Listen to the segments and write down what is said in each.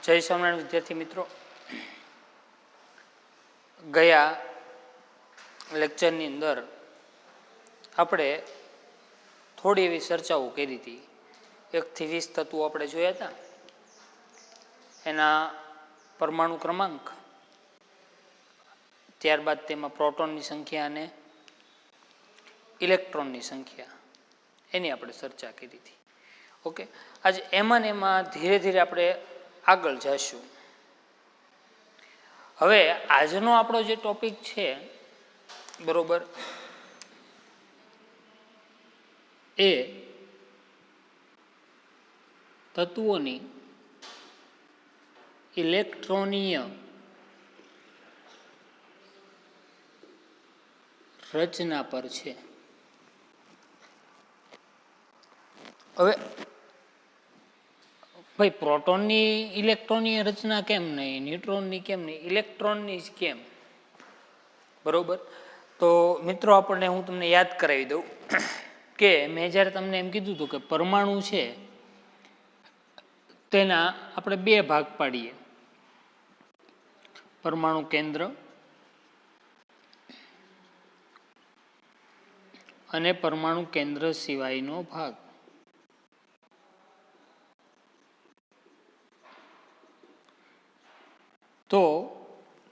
જય સ્વામિનારાયણ વિદ્યાર્થી મિત્રો, ગયા લેક્ચરની અંદર આપણે થોડી એવી ચર્ચાઓ કરી હતી. 1 થી 20 તત્વો આપણે જોયા હતા, એના પરમાણુ ક્રમાંક, ત્યારબાદ તેમાં પ્રોટોનની સંખ્યા અને ઇલેક્ટ્રોનની સંખ્યા, એની આપણે ચર્ચા કરી હતી. ઓકે, આજે એમાં ધીરે ધીરે આપણે આગળ જઈશું. હવે આજનો આપણો જે ટોપિક છે, બરોબર, એ તત્વોની ઇલેક્ટ્રોનીય રચના પર છે. હવે ભાઈ, પ્રોટોનની ઇલેક્ટ્રોનીય રચના કેમ નહીં, ન્યુટ્રોનની કેમ નહીં, ઇલેક્ટ્રોનની જ કેમ? બરોબર. તો મિત્રો, આપણને હું તમને યાદ કરાવી દઉં કે મેં જ્યારે તમને એમ કીધું હતું કે પરમાણુ છે તેના આપણે 2 ભાગ પાડીએ, પરમાણુ કેન્દ્ર અને પરમાણુ કેન્દ્ર સિવાયનો ભાગ. તો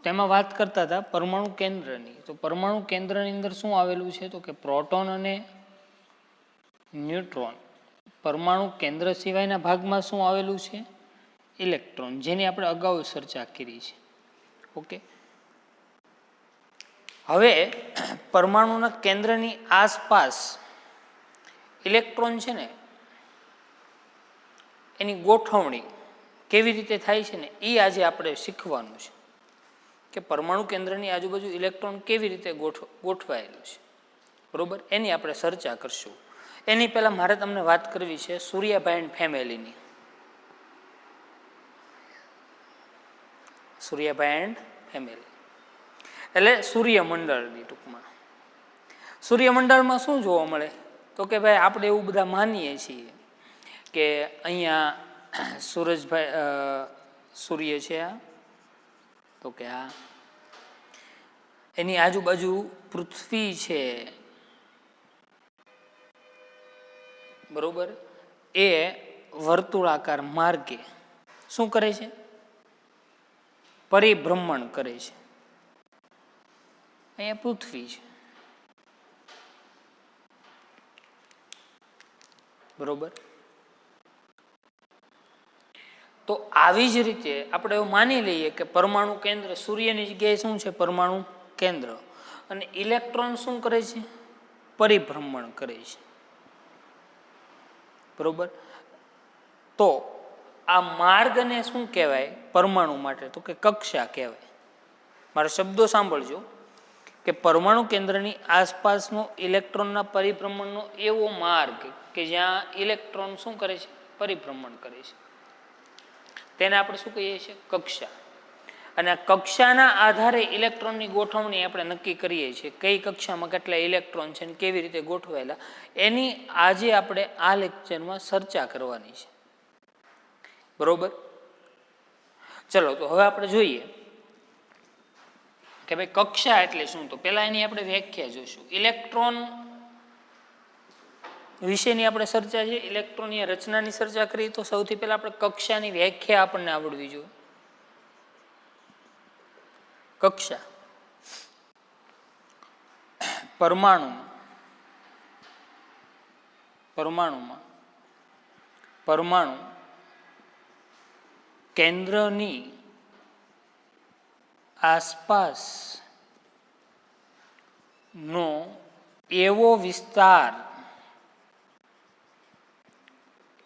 તેમાં વાત કરતા હતા પરમાણુ કેન્દ્રની. તો પરમાણુ કેન્દ્રની અંદર શું આવેલું છે? તો કે પ્રોટોન અને ન્યુટ્રોન. પરમાણુ કેન્દ્ર સિવાયના ભાગમાં શું આવેલું છે? ઇલેક્ટ્રોન, જેની આપણે અગાઉ ચર્ચા કરી છે. ઓકે, હવે પરમાણુના કેન્દ્રની આસપાસ ઇલેક્ટ્રોન છે ને, એની ગોઠવણી કેવી રીતે થાય છે ને, એ આજે આપણે શીખવાનું છે કે પરમાણુ કેન્દ્રની આજુબાજુ ઇલેક્ટ્રોન કેવી રીતે ગોઠવાયેલું છે. બરોબર, એની આપણે ચર્ચા કરશું. એની પહેલાં મારે તમને વાત કરવી છે સૂર્યાભાઈ એન્ડ ફેમિલીની. સૂર્યાભાઈ એન્ડ ફેમિલી એટલે સૂર્યમંડળની. ટૂંકમાં સૂર્યમંડળમાં શું જોવા મળે? તો કે ભાઈ, આપણે એવું બધા માનીએ છીએ કે અહીંયા સૂર્ય છે, તો કે આ એની આજુબાજુ પૃથ્વી છે, બરોબર, એ વર્તુળાકાર માર્ગે શું કરે છે? પરિભ્રમણ કરે છે. અહીંયા પૃથ્વી છે, બરોબર. તો આવી જ રીતે આપણે એવું માની લઈએ કે પરમાણુ કેન્દ્ર સૂર્યની જગ્યાએ શું છે? પરમાણુ કેન્દ્ર. અને ઇલેક્ટ્રોન શું કરે છે? પરિભ્રમણ કરે છે, બરોબર. તો આ માર્ગને શું કહેવાય પરમાણુ માટે? તો કે કક્ષા કહેવાય. મારા શબ્દો સાંભળજો કે પરમાણુ કેન્દ્રની આસપાસનો ઇલેક્ટ્રોનના પરિભ્રમણનો એવો માર્ગ કે જ્યાં ઇલેક્ટ્રોન શું કરે છે? પરિભ્રમણ કરે છે, તેને આપણે શું કહીએ છીએ? કક્ષા. અને આ કક્ષાના આધારે ઇલેક્ટ્રોનની ગોઠવણી આપણે નક્કી કરીએ છીએ. કઈ કક્ષામાં કેટલા ઇલેક્ટ્રોન છે અને કેવી રીતે ગોઠવાયેલા, એની આજે આપણે આ લેક્ચરમાં ચર્ચા કરવાની છે. બરોબર. ચલો, તો હવે આપણે જોઈએ કે ભાઈ કક્ષા એટલે શું. તો પહેલા એની આપણે વ્યાખ્યા જોઈશું. ઇલેક્ટ્રોન વિશેની આપણે ચર્ચા છે, ઇલેક્ટ્રોનની રચનાની ચર્ચા કરીએ તો સૌથી પહેલા આપણે કક્ષાની વ્યાખ્યા આપણને આવડવી જોઈએ. કક્ષા પરમાણુ કેન્દ્રની આસપાસ નો એવો વિસ્તાર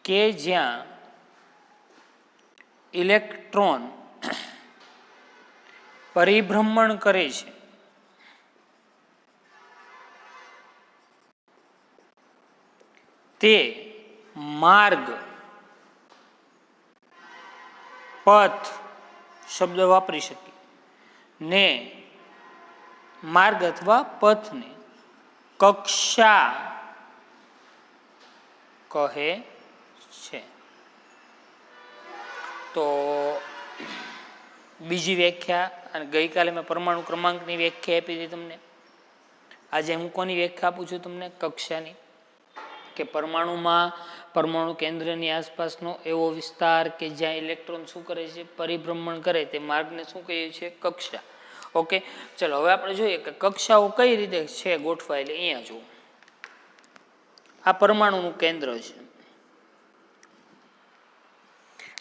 કે જ્યાં ઇલેક્ટ્રોન પરિભ્રમણ કરે છે, તે માર્ગ, પથ શબ્દ વાપરી શકીએ ને માર્ગ અથવા પથને કક્ષા કહે છે. તો બીજી વ્યાખ્યા, અને ગઈકાલે મેં પરમાણુ ક્રમાંકની વ્યાખ્યા આપી હતી તમને. આજે હું કોની વ્યાખ્યા આપું છું તમને? કક્ષાની. કે પરમાણુમાં પરમાણુ કેન્દ્રની આસપાસનો એવો વિસ્તાર કે જ્યાં ઇલેક્ટ્રોન શું કરે છે? પરિભ્રમણ કરે, તે માર્ગને શું કહીએ છીએ? કક્ષા. ઓકે, ચલો હવે આપણે જોઈએ કે કક્ષાઓ કઈ રીતે છે ગોઠવાયેલી. અહીંયા જુઓ, આ પરમાણુનું કેન્દ્ર છે.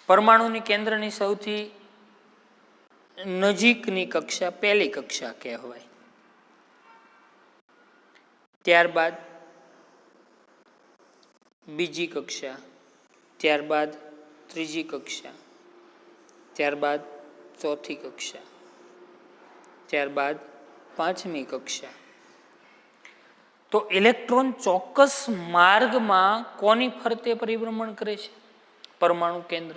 પરમાણુની કેન્દ્રની સૌથી નજીકની કક્ષા પહેલી કક્ષા કહેવાય. ત્યારબાદ બીજી કક્ષા, ત્યારબાદ ત્રીજી કક્ષા, ત્યારબાદ ચોથી કક્ષા, ત્યારબાદ પાંચમી કક્ષા. તો ઇલેક્ટ્રોન ચોક્કસ માર્ગમાં કોની ફરતે પરિભ્રમણ કરે છે? પરમાણુ કેન્દ્ર.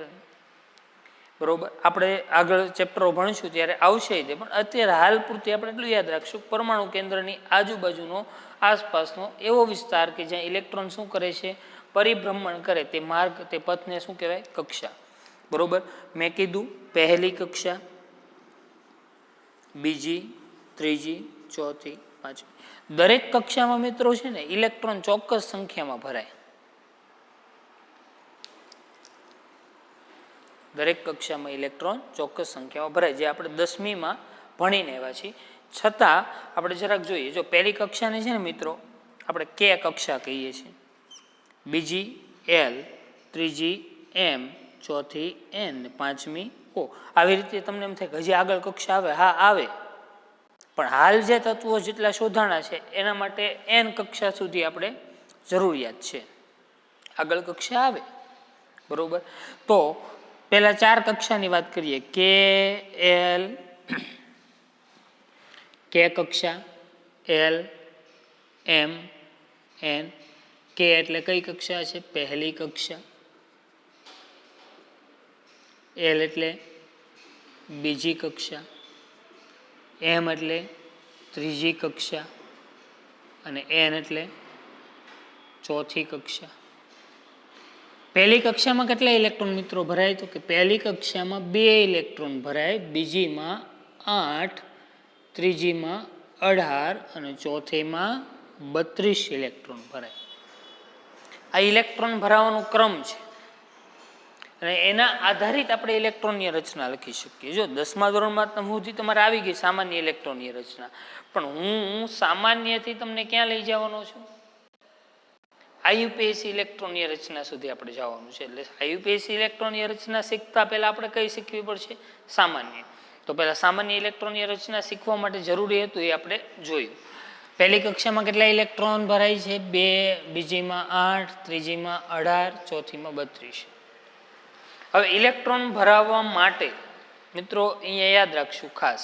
બરોબર, આપણે આગળ ચેપ્ટરો ભણીશું ત્યારે આવશે તે, પણ અત્યારે હાલ પૂરતી આપણે એટલું યાદ રાખશું, પરમાણુ કેન્દ્રની આજુબાજુનો આસપાસનો એવો વિસ્તાર કે જ્યાં ઇલેક્ટ્રોન શું કરે છે? પરિભ્રમણ કરે, તે માર્ગ, તે પથને શું કહેવાય? કક્ષા. બરોબર, મેં કીધું પહેલી કક્ષા, બીજી, ત્રીજી, ચોથી, પાંચમી. દરેક કક્ષામાં મિત્રો છે ને ઇલેક્ટ્રોન ચોક્કસ સંખ્યામાં ભરાય. દરેક કક્ષામાં ઇલેક્ટ્રોન ચોક્કસ સંખ્યામાં ભરાય, જે આપણે 10મીમાં ભણીને આવ્યા છીએ. છતાં આપણે જરાક જોઈએ, જો પહેલી કક્ષાને છે ને મિત્રો આપણે કે કક્ષા કહીએ છીએ, બીજી એલ, ત્રીજી એમ, ચોથી એન, પાંચમી ઓ. આવી રીતે તમને એમ થાય કે હજી આગળ કક્ષા આવે. હા આવે, પણ હાલ જે તત્વો જેટલા શોધાણા છે એના માટે એન કક્ષા સુધી આપણે જરૂરિયાત છે. આગળ કક્ષા આવે. બરોબર, તો પહેલા 4 કક્ષાની વાત કરીએ. કે એલ, કે કક્ષા, એલ, એમ, એન. કે એટલે કઈ કક્ષા છે? પહેલી કક્ષા. એલ એટલે બીજી કક્ષા, એમ એટલે ત્રીજી કક્ષા, અને એન એટલે ચોથી કક્ષા. પહેલી કક્ષામાં કેટલા ઇલેક્ટ્રોન મિત્રો ભરાય? તો કે પહેલી કક્ષામાં 2 ઇલેક્ટ્રોન ભરાય, બીજીમાં 8, ત્રીજીમાં 18 અને ચોથીમાં 32 ઇલેક્ટ્રોન ભરાય. આ ઇલેક્ટ્રોન ભરાવાનો ક્રમ છે અને એના આધારિત આપણે ઇલેક્ટ્રોનની રચના લખી શકીએ. જો 10મા ધોરણમાં સુધી તમારે આવી ગઈ સામાન્ય ઇલેક્ટ્રોનની રચના, પણ હું સામાન્યથી તમને ક્યાં લઈ જવાનો છું? આઈયુપીએસી ઇલેક્ટ્રોનની રચના સુધી આપણે જવાનું છે. એટલે આઈયુપીએસી ઇલેક્ટ્રોનની રચના શીખતા પહેલા આપણે કઈ શીખવી પડશે? સામાન્ય. તો પહેલા સામાન્ય ઇલેક્ટ્રોનની રચના શીખવા માટે જરૂરી હતું એ આપણે જોયું. પહેલી કક્ષામાં કેટલા ઇલેક્ટ્રોન ભરાય છે? 2, બીજીમાં 8, ત્રીજીમાં 18, ચોથીમાં 32. હવે ઇલેક્ટ્રોન ભરાવવા માટે મિત્રો અહીંયા યાદ રાખશું ખાસ,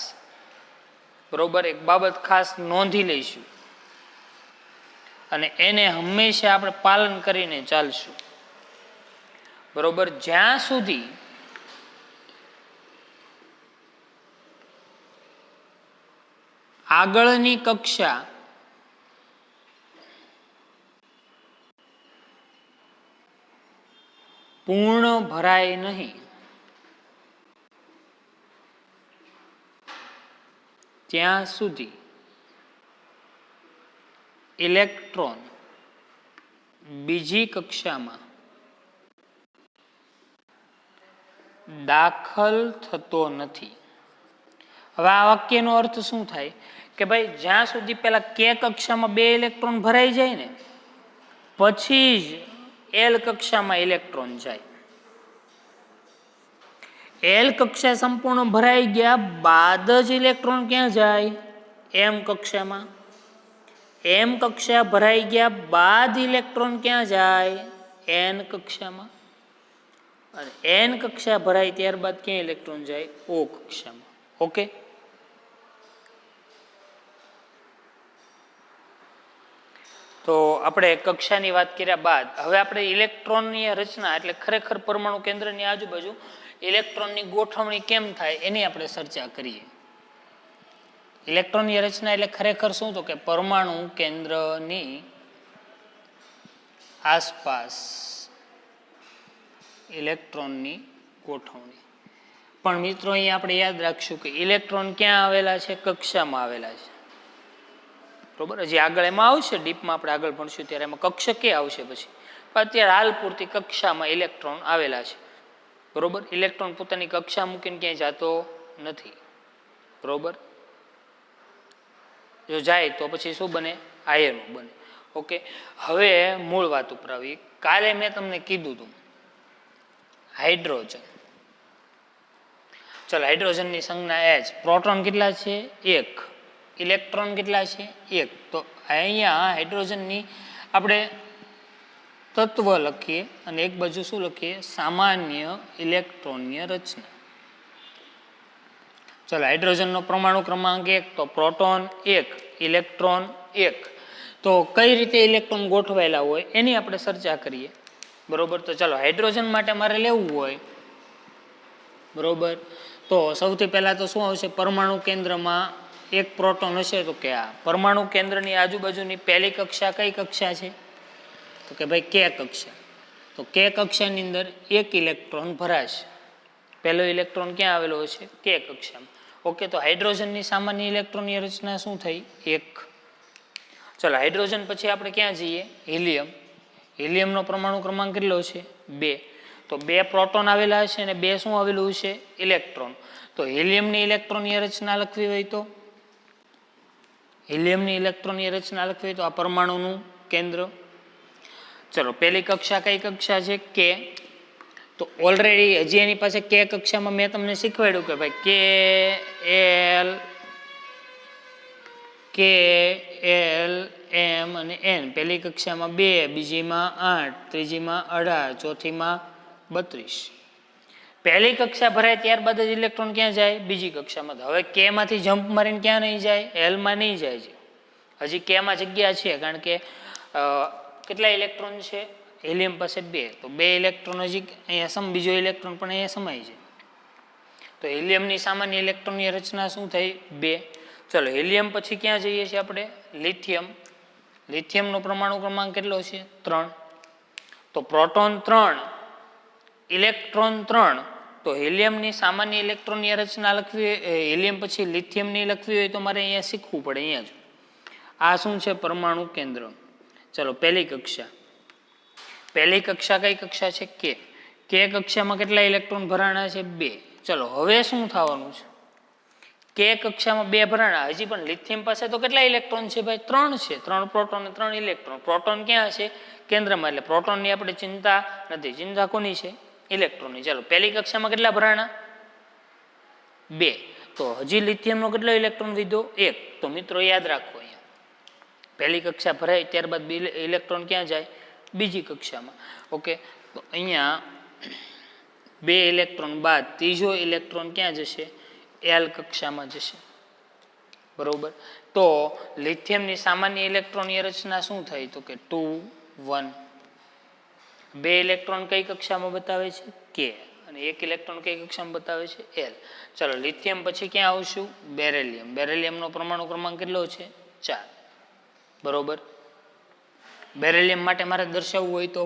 બરોબર, એક બાબત ખાસ નોંધી લઈશું અને એને હંમેશા આપણે પાલન કરીને ચાલશું. બરોબર, જ્યાં સુધી આગળની કક્ષા પૂર્ણ ભરાય નહીં ત્યાં સુધી ઇલેક્ટ્રોન બીજી કક્ષામાં દાખલ થતો નથી. હવે આ વાક્યનો અર્થ શું થાય કે ભાઈ જ્યાં સુધી પેલા કે કક્ષામાં 2 ઇલેક્ટ્રોન ભરાઈ જાય ને પછી જ એલ કક્ષામાં ઇલેક્ટ્રોન જાય. એલ કક્ષા સંપૂર્ણ ભરાઈ ગયા બાદ જ ઇલેક્ટ્રોન ક્યાં જાય? એમ કક્ષામાં. એમ કક્ષા ભરાઈ ગયા બાદ ઇલેક્ટ્રોન ક્યાં જાય? એન કક્ષામાં. અને એન કક્ષા ભરાય ત્યારબાદ ક્યાં ઇલેક્ટ્રોન જાય? ઓ કક્ષામાં. ઓકે, તો આપણે કક્ષાની વાત કર્યા બાદ હવે આપણે ઇલેક્ટ્રોનની રચના એટલે ખરેખર પરમાણુ કેન્દ્રની આજુબાજુ ઇલેક્ટ્રોનની ગોઠવણી કેમ થાય એની આપણે ચર્ચા કરીએ. ઇલેક્ટ્રોનની રચના એટલે ખરેખર શું? તો કે પરમાણુ કેન્દ્રની આસપાસ ઇલેક્ટ્રોનની ગોઠવણી. પણ મિત્રો અહીંયા આપણે યાદ રાખશું કે ઇલેક્ટ્રોન ક્યાં આવેલા છે? કક્ષામાં આવેલા છે. બરોબર, હજી આગળ એમાં આવશે, ડીપમાં આપણે આગળ ભણશું ત્યારે એમાં કક્ષા કે આવશે પછી, પણ અત્યારે હાલ પૂરતી કક્ષામાં ઇલેક્ટ્રોન આવેલા છે. બરોબર, ઇલેક્ટ્રોન પોતાની કક્ષા મૂકીને ક્યાંય જતો નથી. બરોબર, જો જાય તો પછી શું બને? આયનો બને. ઓકે, હવે મૂળ વાત ઉપર આવી. કાલે મેં તમને કીધું હતું હાઇડ્રોજન. ચલો, હાઇડ્રોજનની સંજ્ઞા H. પ્રોટોન કેટલા છે? 1. ઇલેક્ટ્રોન કેટલા છે? 1. તો અહીંયા હાઇડ્રોજનની આપણે તત્વ લખીએ અને એક બાજુ શું લખીએ? સામાન્ય ઇલેક્ટ્રોનીય રચના. ચલો, હાઇડ્રોજનનો પરમાણુ ક્રમાંક 1, તો પ્રોટોન 1, ઇલેક્ટ્રોન 1. તો કઈ રીતે ઇલેક્ટ્રોન ગોઠવાયેલા હોય એની આપણે ચર્ચા કરીએ. બરોબર, તો ચાલો, હાઇડ્રોજન માટે મારે લેવું હોય, બરોબર, તો સૌથી પહેલા તો શું આવશે? પરમાણુ કેન્દ્રમાં એક પ્રોટોન હશે, તો કે આ પરમાણુ કેન્દ્રની આજુબાજુની પહેલી કક્ષા કઈ કક્ષા છે? તો કે ભાઈ કે કક્ષા. તો કે કક્ષાની અંદર એક ઇલેક્ટ્રોન ભરાશે. પહેલો ઇલેક્ટ્રોન ક્યાં આવેલો હશે? કે કક્ષામાં. ઓકે, તો હાઇડ્રોજનની સામાન્ય ઇલેક્ટ્રોનની રચના શું થઈ? 1. ચલો, હાઇડ્રોજન પછી આપણે ક્યાં જઈએ? હિલિયમ. હિલિયમનો પરમાણુ ક્રમાંક કેટલો છે? 2. તો 2 પ્રોટોન આવેલા હશે અને 2 શું આવેલું છે? ઇલેક્ટ્રોન. તો હિલિયમની ઇલેક્ટ્રોનની રચના લખવી હોય તો હિલિયમની ઇલેક્ટ્રોનની રચના લખવી હોય તો આ પરમાણુનું કેન્દ્ર. ચલો, પહેલી કક્ષા કઈ કક્ષા છે? કે. તો ઓલરેડી હજી એની પાસે કે કક્ષામાં મેં તમને શીખવાડ્યું કે ભાઈ કે એલ એમ અને એન. પહેલી કક્ષામાં 2, બીજીમાં 8, ત્રીજીમાં 18, ચોથીમાં 32. પહેલી કક્ષા ભરાય ત્યારબાદ જ ઇલેક્ટ્રોન ક્યાં જાય? બીજી કક્ષામાં. હવે કે માંથી જમ્પ મારીને ક્યાં નહીં જાય? એલમાં નહીં જાય છે. હજી કેમાં જગ્યા છે, કારણ કે કેટલા ઇલેક્ટ્રોન છે? હિલિયમ પાસે 2. તો 2 ઇલેક્ટ્રોન હજી અહીંયા બીજો ઇલેક્ટ્રોન પણ અહીંયા સમાય છે. તો હિલિયમની સામાન્ય ઇલેક્ટ્રોનની રચના શું થઈ? 2. ચલો, હિલિયમ પછી ક્યાં જઈએ છીએ આપણે? લિથિયમ. લિથિયમનો પરમાણુ ક્રમાંક કેટલો છે? 3. તો પ્રોટોન 3, ઇલેક્ટ્રોન 3. તો હિલિયમની સામાન્ય ઇલેક્ટ્રોનની રચના લખવી, હિલિયમ પછી લિથિયમની લખવી હોય તો મારે અહીંયા શીખવું પડે. અહીંયા જ આ શું છે? પરમાણુ કેન્દ્ર. ચલો, પહેલી કક્ષા. પહેલી કક્ષા કઈ કક્ષા છે? કે. કે કક્ષામાં કેટલા ઇલેક્ટ્રોન ભરાણા છે? 2. ચલો, હવે શું થવાનું છે? કે કક્ષામાં 2 ભરાણા. હજી પણ લિથિયમ પાસે તો કેટલા ઇલેક્ટ્રોન છે ભાઈ? 3 છે. 3 પ્રોટોન અને 3 ઇલેક્ટ્રોન. પ્રોટોન ક્યાં છે? કેન્દ્રમાં. એટલે પ્રોટોનની આપણે ચિંતા નથી. ચિંતા કોની છે? ઇલેક્ટ્રોનની. ચાલો, પહેલી કક્ષામાં કેટલા ભરાણા? 2. તો હજી લિથિયમનો કેટલો ઇલેક્ટ્રોન લીધો? 1. તો મિત્રો યાદ રાખો, અહીંયા પહેલી કક્ષા ભરાય ત્યારબાદ ઇલેક્ટ્રોન ક્યાં જાય? બીજી કક્ષામાં. ઓકે, તો અહીંયા 2 ઇલેક્ટ્રોન બાદ ત્રીજો ઇલેક્ટ્રોન ક્યાં જશે? એલ કક્ષામાં જશે. બરોબર, તો લિથિયમની સામાન્ય ઇલેક્ટ્રોનની રચના શું થઈ? તો કે 2, 1. 2 ઇલેક્ટ્રોન કઈ કક્ષામાં બતાવે છે? કે. અને 1 ઇલેક્ટ્રોન કઈ કક્ષામાં બતાવે છે? એલ. ચલો, લિથિયમ પછી ક્યાં આવશું? બેરેલિયમ. બેરેલિયમનો પરમાણુ ક્રમાંક કેટલો છે? 4. બરોબર, બેરેલિયમ માટે મારે દર્શાવવું હોય તો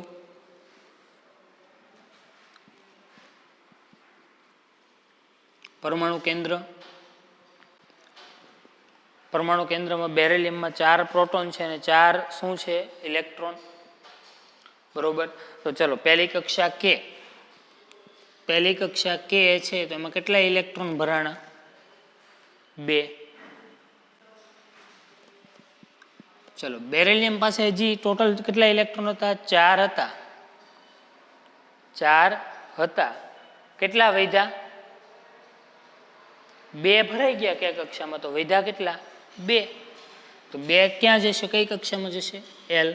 પરમાણુ કેન્દ્ર. પરમાણુ કેન્દ્રમાં બેરેલિયમમાં 4 પ્રોટોન છે અને 4 શું છે? ઇલેક્ટ્રોન. બરોબર, તો ચલો, પહેલી કક્ષા કે. પહેલી કક્ષા કે છે તો એમાં કેટલા ઇલેક્ટ્રોન ભરાણા? 2. ચલો, બેરેલિયમ પાસે હજી ટોટલ કેટલા ઇલેક્ટ્રોન હતા? 4 હતા. 4 હતા. કેટલા વધ્યા? 2 ભરાઈ ગયા કે કક્ષામાં, તો વધ્યા કેટલા? 2. તો 2 ક્યાં જશે? કઈ કક્ષામાં જશે? એલ.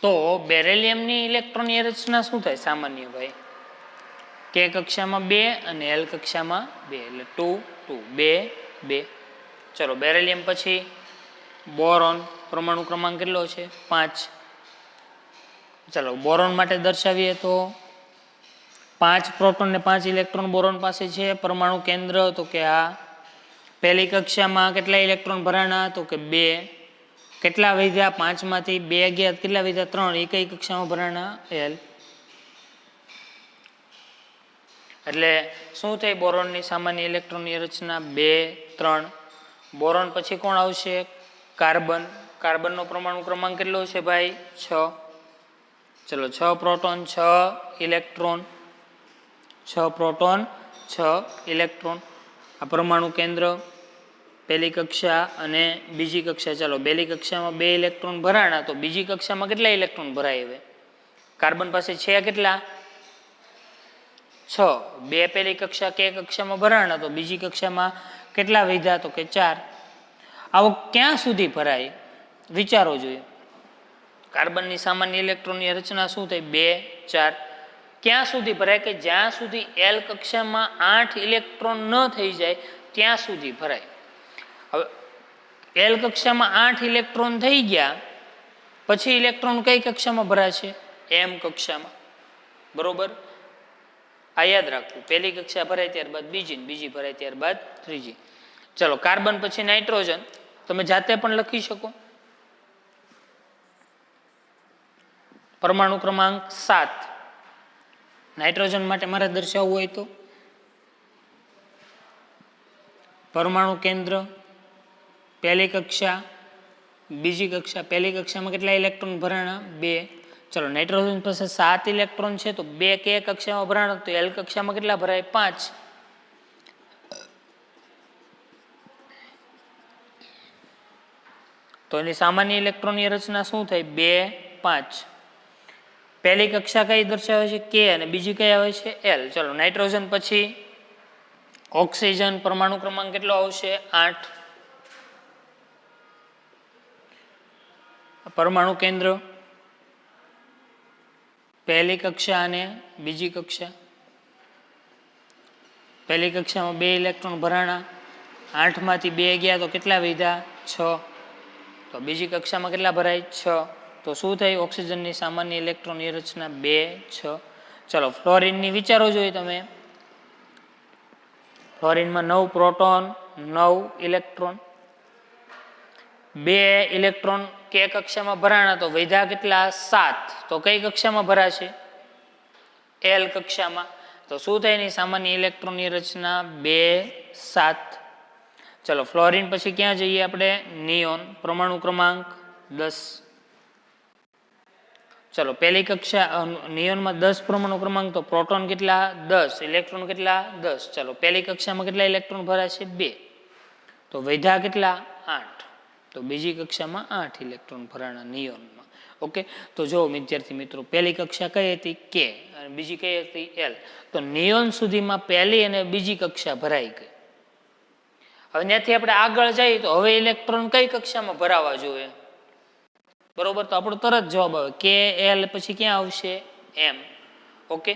તો બેરેલિયમની ઇલેક્ટ્રોનની રચના શું થાય સામાન્ય ભાઈ? કે કક્ષામાં 2 અને એલ કક્ષામાં 2, એટલે 2, 2, 2, 2. ચલો, બેરેલિયમ પછી બોરોન. પરમાણુ ક્રમાંક કેટલો છે? 5. ચલો, બોરોન માટે દર્શાવીએ તો 5 પ્રોટોન ને 5 ઇલેક્ટ્રોન બોરોન પાસે છે. પરમાણુ કેન્દ્ર તો કે આ. પહેલી કક્ષામાં કેટલા ઇલેક્ટ્રોન ભરાણા? તો કે 2. કેટલા વધ્યા? 5 માંથી 2 ગયા, કેટલા વધ્યા? 3. એ કઈ કક્ષામાં ભરાણા? એલ. એટલે શું થાય બોરોનની સામાન્ય ઇલેક્ટ્રોનની રચના 2 3. બોરોન પછી કોણ આવશે? કાર્બન. કાર્બનનો પરમાણુ ક્રમાંક કેટલો છે ભાઈ? 6. ચલો 6 પ્રોટોન 6 ઇલેક્ટ્રોન, 6 પ્રોટોન 6 ઇલેક્ટ્રોન. આ પરમાણુ કેન્દ્ર પહેલી કક્ષા અને બીજી કક્ષા. ચાલો પહેલી કક્ષામાં 2 ઇલેક્ટ્રોન ભરાણા, તો બીજી કક્ષામાં કેટલા ઇલેક્ટ્રોન ભરાય? હવે કાર્બન પાસે છે કેટલા? 6. 2 પહેલી કક્ષા કે કક્ષામાં ભરાણા, તો બીજી કક્ષામાં કેટલા વધ્યા? તો કે 4. આવો ક્યાં સુધી ભરાય વિચારો જોઈએ. કાર્બનની સામાન્ય ઇલેક્ટ્રોનની રચના શું થઈ? 2 4. ક્યાં સુધી ભરાય? કે જ્યાં સુધી એલ કક્ષામાં 8 ઇલેક્ટ્રોન ન થઈ જાય ત્યાં સુધી ભરાય. હવે એલ કક્ષામાં 8 ઇલેક્ટ્રોન થઈ ગયા પછી ઇલેક્ટ્રોન કઈ કક્ષામાં ભરાશે? એમ કક્ષામાં. બરોબર, આ યાદ રાખવું. પહેલી કક્ષા ભરાય ત્યારબાદ બીજી, બીજી ભરાય ત્યારબાદ ત્રીજી. ચલો કાર્બન પછી નાઇટ્રોજન. તમે જાતે પણ લખી શકો. પરમાણુ ક્રમાંક 7. નાઇટ્રોજન માટે મારે દર્શાવવું હોય તો પરમાણુ કેન્દ્ર પહેલી કક્ષા બીજી કક્ષા. પહેલી કક્ષામાં કેટલા ઇલેક્ટ્રોન ભરાણા? 2. ચલો નાઇટ્રોજન પાસે 7 ઇલેક્ટ્રોન છે, તો 2 કે કક્ષામાં ભરાણા, તો એલ કક્ષામાં કેટલા ભરાય? 5. તો એની સામાન્ય ઇલેક્ટ્રોનની રચના શું થાય? 2 5. પહેલી કક્ષા કઈ દર્શાવે છે? કે, અને બીજી કઈ આવે છે? એલ. ચલો નાઇટ્રોજન પછી ઓક્સિજન. પરમાણુ ક્રમાંક કેટલો આવશે? 8. પરમાણુ કેન્દ્ર પહેલી કક્ષા અને બીજી કક્ષા. પહેલી કક્ષામાં 2 ઇલેક્ટ્રોન ભરાણા, 8 માંથી 2 ગયા તો કેટલા વધ્યા? 6. તો બીજી કક્ષામાં કેટલા ભરાય? 6. તો શું થાય? ઓક્સિજનની સામાન્ય ઇલેક્ટ્રોનની રચના 2 6. ચલો ફ્લોરિનની વિચારો જોઈએ તમે. ફ્લોરિનમાં 9 પ્રોટોન 9 ઇલેક્ટ્રોન. 2 ઇલેક્ટ્રોન કે કક્ષામાં ભરાણા, તો વધ્યા કેટલા? 7. તો કઈ કક્ષામાં ભરાશે? એલ કક્ષામાં. તો શું થાય? એની સામાન્ય ઇલેક્ટ્રોનની રચના 2 7. ચલો ફ્લોરિન પછી ક્યાં જઈએ આપણે? નિયોન. પરમાણુ ક્રમાંક 10. ચલો પહેલી કક્ષા નિયોનમાં 10 પરમાણુ ક્રમાંક, તો પ્રોટોન કેટલા? 10. ઇલેક્ટ્રોન કેટલા? 10. ચલો પહેલી કક્ષામાં કેટલા ઇલેક્ટ્રોન ભરાશે? 2. તો વધ્યા કેટલા? 8. તો બીજી કક્ષામાં 8 ઇલેક્ટ્રોન ભરાણા નિયોનમાં. ઓકે, તો જો વિદ્યાર્થી મિત્રો, પહેલી કક્ષા કઈ હતી? કે, અને બીજી કઈ હતી? એલ. તો નિયોન સુધીમાં પહેલી અને બીજી કક્ષા ભરાઈ ગઈ. હવે ત્યાંથી આપણે આગળ જઈએ તો હવે ઇલેક્ટ્રોન કઈ કક્ષામાં ભરાવા જોઈએ? બરોબર, તો આપણો તરત જવાબ આવે કે એલ પછી ક્યાં આવશે? એમ. ઓકે,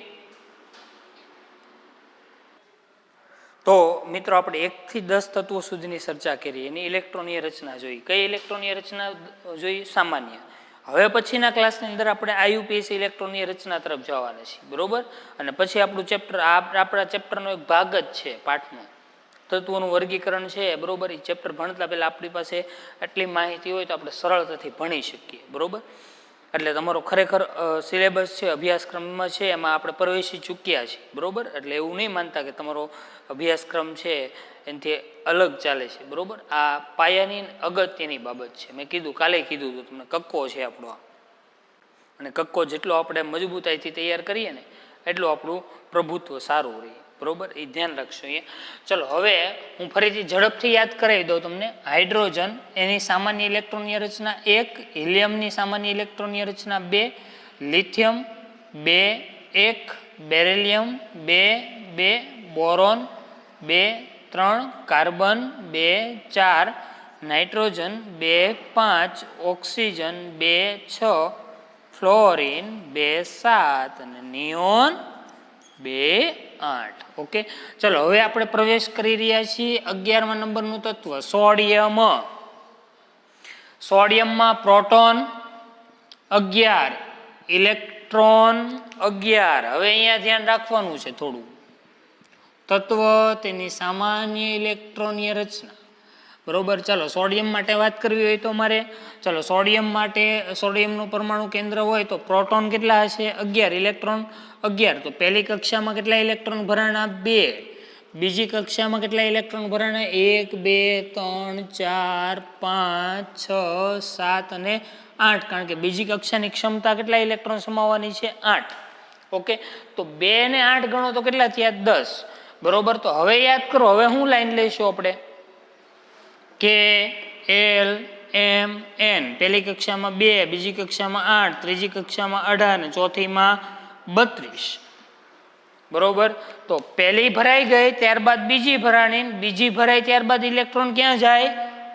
તો મિત્રો આપણે 1 થી 10 તત્વો સુધીની ચર્ચા કરી, એની ઇલેક્ટ્રોનીય રચના જોઈ. કઈ ઇલેક્ટ્રોનીય રચના જોઈ? સામાન્ય. હવે પછીના ક્લાસની અંદર આપણે આઈયુપીએસી ઇલેક્ટ્રોનીય રચના તરફ જવાના છીએ. બરોબર, અને પછી આપણું ચેપ્ટર આપણા ચેપ્ટરનો એક ભાગ જ છે પાઠનો, તત્વોનું વર્ગીકરણ છે. બરોબર, એ ચેપ્ટર ભણતા પહેલા આપણી પાસે આટલી માહિતી હોય તો આપણે સરળતાથી ભણી શકીએ. બરોબર, એટલે તમારો ખરેખર સિલેબસ છે, અભ્યાસક્રમમાં છે, એમાં આપણે પ્રવેશી ચૂક્યા છીએ. બરોબર, એટલે એવું નહીં માનતા કે તમારો અભ્યાસક્રમ છે એનાથી અલગ ચાલે છે. બરોબર, આ પાયાની અગત્યની બાબત છે. મેં કીધું, કાલે કીધું હતું તમને, કક્કો છે આપણો, અને કક્કો જેટલો આપણે મજબૂતાઈથી તૈયાર કરીએ ને એટલું આપણું પ્રભુત્વ સારું રહે. બરોબર, એ ધ્યાન રાખશો અહીંયા. ચલો હવે હું ફરીથી ઝડપથી યાદ કરાવી દઉં તમને. હાઇડ્રોજન એની સામાન્ય ઇલેક્ટ્રોનીય રચના 1, હિલિયમની સામાન્ય ઇલેક્ટ્રોનીય રચના 2, lithium 2 1, beryllium 2 2, boron 2 3, carbon 2 4, nitrogen 2 5, oxygen 2 6, fluorine 2 7 અને નિયોન 2 8. ઓકે, ચલો હવે આપણે પ્રવેશ કરી રહ્યા છીએ 11મા નંબરનું તત્વ સોડિયમ. સોડિયમમાં proton 11, electron 11. હવે અહીંયા ધ્યાન રાખવાનું છે થોડું. તત્વ, તેની સામાન્ય ઇલેક્ટ્રોનીય રચના બરોબર. ચાલો સોડિયમ માટે વાત કરવી હોય તો મારે ચાલો સોડિયમ માટે સોડિયમનું પરમાણુ કેન્દ્ર હોય તો પ્રોટોન કેટલા હશે 11, ઇલેક્ટ્રોન 11. તો પહેલી કક્ષામાં કેટલા ઇલેક્ટ્રોન ભરાણા 2. બીજી કક્ષામાં કેટલા ઇલેક્ટ્રોન ભરાણા 1 2 3 4 5 6 7 અને 8, કારણ કે બીજી કક્ષાની ક્ષમતા કેટલા ઇલેક્ટ્રોન સમાવવાની છે 8. ઓકે, તો 2 ને 8 ગણો તો કેટલા થયા 10. બરોબર. તો હવે યાદ કરો, હવે હું લાઈન લઈશું આપણે કે એલ એમ એન. પહેલી કક્ષામાં 2, બીજી કક્ષામાં 8, ત્રીજી કક્ષામાં 18 અને ચોથીમાં 32. બરોબર. તો પહેલી ભરાઈ ગઈ, ત્યારબાદ બીજી ભરાણી, બીજી ભરાઈ ત્યારબાદ ઇલેક્ટ્રોન ક્યાં જાય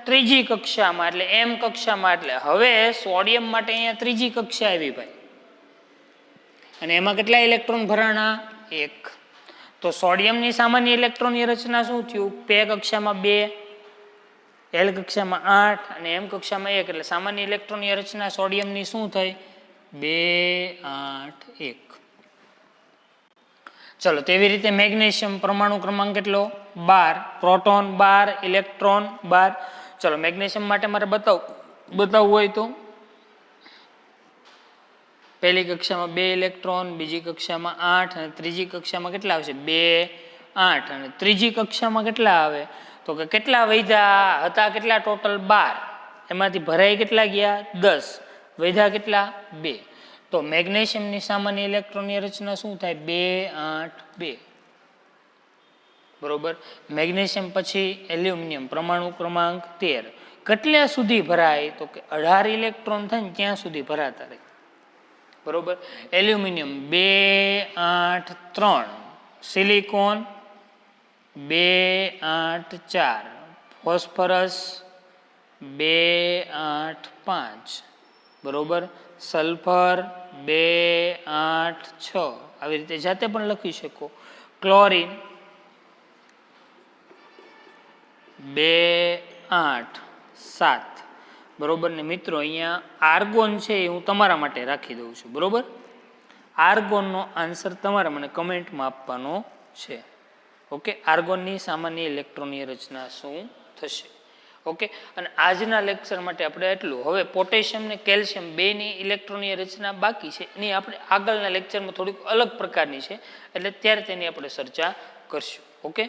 ત્રીજી કક્ષામાં, એટલે એમ કક્ષામાં. એટલે હવે સોડિયમ માટે અહીંયા ત્રીજી કક્ષા આવી ભાઈ, અને એમાં કેટલા ઇલેક્ટ્રોન ભરાણા 1. તો સોડિયમની સામાન્ય ઇલેક્ટ્રોનની રચના શું થયું, પે કક્ષામાં 2, એલ કક્ષામાં 8 અને એમ કક્ષામાં 1. એટલે સામાન્ય ઇલેક્ટ્રોનની રચના સોડિયમની શું થઈ 2 8 1. ચલો તેવી રીતે મેગ્નેશિયમ પરમાણુ ક્રમાંક કેટલો 12, પ્રોટોન 12, ઇલેક્ટ્રોન 12. ચલો મેગ્નેશિયમ માટે મારે બતાવવું હોય તો પહેલી કક્ષામાં 2 ઇલેક્ટ્રોન, બીજી કક્ષામાં 8 અને ત્રીજી કક્ષામાં કેટલા આવશે 2 8. અને ત્રીજી કક્ષામાં કેટલા આવે તો કે કેટલા વૈધા હતા, કેટલા ટોટલ 12, એમાંથી ભરાઈ કેટલા ગયા 10, વૈધા કેટલા 2. તો મેગ્નેશિયમની સામાન્ય ઇલેક્ટ્રોનની રચના શું થાય 2 8 2. બરોબર. મેગ્નેશિયમ પછી એલ્યુમિનિયમ પરમાણુ ક્રમાંક 13, કેટલા સુધી ભરાય તો કે 18 ઇલેક્ટ્રોન થાય ને ત્યાં સુધી ભરાતા રહે. બરોબર. Aluminium 2 8 3, silicon 2 8 4, phosphorus 2 8 5. બરોબર. સલ્ફર 2 8 6. આવી રીતે જાતે પણ લખી શકો. ક્લોરીન 2 8 7. બરોબર. ને મિત્રો અહીંયા આર્ગોન છે એ હું તમારા માટે રાખી દઉં છું. બરોબર. આર્ગોનનો આન્સર તમારે મને કમેન્ટમાં આપવાનો છે. ઓકે. આર્ગોનની સામાન્ય ઇલેક્ટ્રોનની રચના શું થશે. ઓકે. અને આજના લેક્ચર માટે આપણે એટલું. હવે પોટેશિયમ ને કેલ્શિયમ બેની ઇલેક્ટ્રોનની રચના બાકી છે, એની આપણે આગળના લેક્ચરમાં થોડીક અલગ પ્રકારની છે, એટલે ત્યારે તેની આપણે ચર્ચા કરશું. ઓકે.